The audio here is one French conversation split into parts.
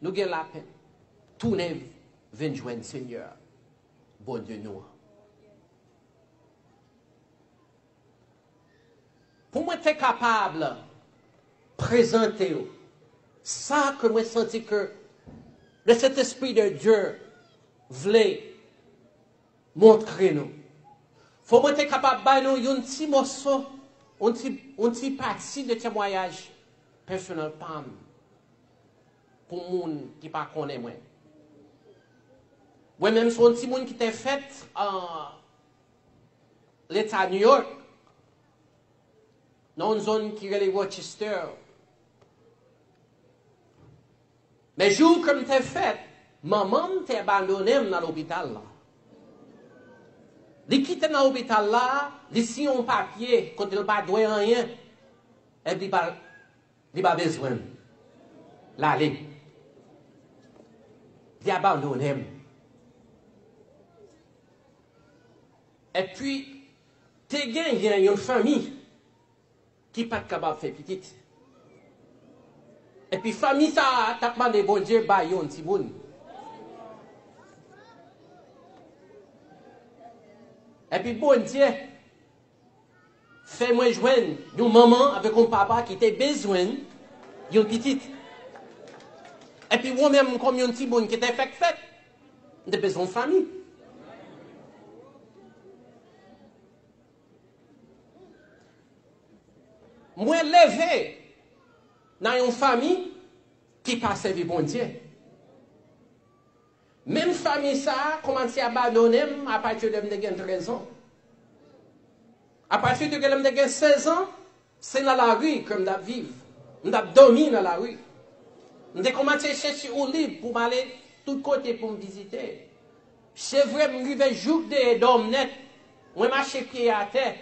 nous avons la peine. Tournez, venez joindre Seigneur. Bon Dieu nous. Pour moi, être capable de présenter ça que moi senti que le Saint-Esprit de Dieu voulait montrer nous. Faut moi être capable de nous un petit morceau, un petit partie de témoignage personnel pour les gens qui ne connaissent pas moi. Moi-même, c'est un petit monde qui était fait en l'État de New York, dans une zone qui est Rochester. Mais le jour comme t'es fait, maman t'a abandonné dans l'hôpital là. Il quitte dans l'hôpital là, il signe un papier, quand il n'a pas doué rien, et il n'a pas besoin. L'aller. Il abandonné. Et puis, t'es gagné une famille qui n'est pas capable de faire petite. Et puis, famille, ça, t'as demandé, bon Dieu, bah, yon, si bon. Et puis, bon Dieu, fais-moi joindre une maman avec un papa qui t'a besoin d'une petite. Et puis, moi-même, comme un petit bon qui était fait, j'ai besoin de famille. Moi, levé dans une famille qui pas servi bon Dieu. Même famille ça commence à abandonner à partir de 13 ans. À partir de 16 ans, c'est dans la rue que je vivre. Je dormi dans la rue. Je commencé à chercher au libre pour aller de tous côtés pour me visiter. C'est vrai, je me suis jour de dormir net. Je marchais pied à terre.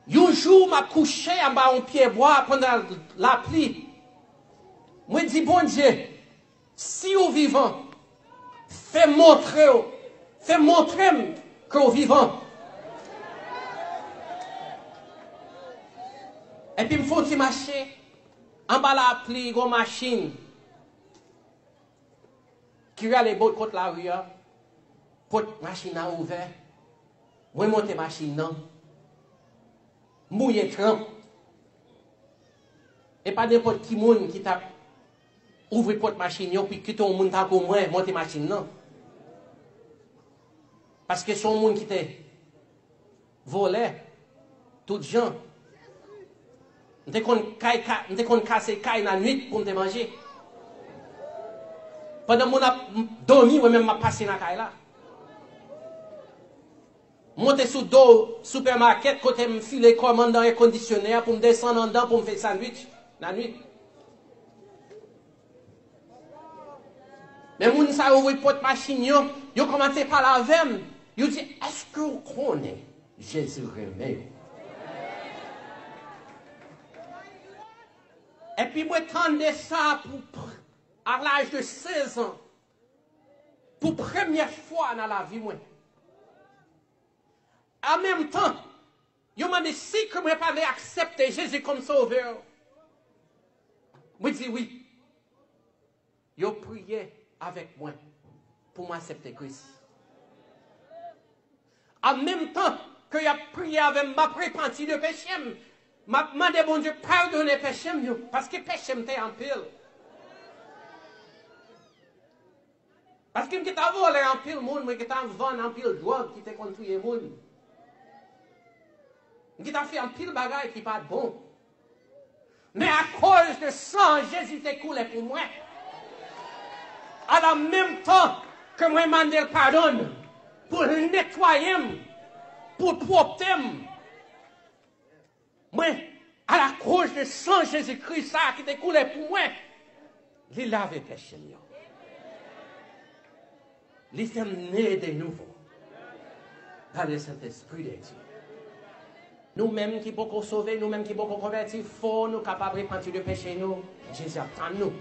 Un jour, je couché en bas un pied bois pendant la pluie. Je dis, bon Dieu, si vous vivant, fais montrer que vous vivant. Et puis, il me faut marcher en bas la pluie, une machine qui a les bottes contre la rue. Pour la machine a ouvert. Je monte la machine, non. Mouillé trempe. Et pas n'importe qui monde qui t'a ouvert porte machine puis qui ton monde t'a comme moi monter machine non. Parce que son monde qui t'a volé tout gens. N'te kon casser caille la nuit pour me manger. Pendant mon a dormi moi même m'a passé dans caille là. Monter sous dos supermarché côté me filer commande dans air conditionnaire pour me descendre en dedans pour me faire sandwich la nuit. Mais moun sa ouvre porte machine yo commencé par la veine. Yo dit est-ce que vous connaissez Jésus remet? Et puis moi tendais ça à l'âge de 16 ans. Pour première fois dans la vie moi. En même temps, yo m'a dit si que moi pas accepter Jésus comme sauveur. Moi dis oui. Yo prié avec moi pour m'accepter Christ. En même temps que yo prié avec m'a repenti de péché, m'a demandé bon Dieu pardonner péché parce que péché m'était en pile. Parce que m'était volé en pile monde, moi qui t'a vendu en pile drogue qui était contre les monde. Qui t'a fait un pile bagaille qui pas bon. Mais à cause de sang, Jésus t'est coulé pour moi. À la même temps que moi demandé le pardon pour le nettoyer, pour propter. Moi, à la cause de sang Jésus-Christ, ça qui t'est coulé pour moi, il lave péché. Il fait naître de nouveau dans le Saint-Esprit de Dieu. Nous-mêmes qui beaucoup sauvés, nous-mêmes qui beaucoup convertis, faut nous capables de repentir de péché nous. Jésus attend nous.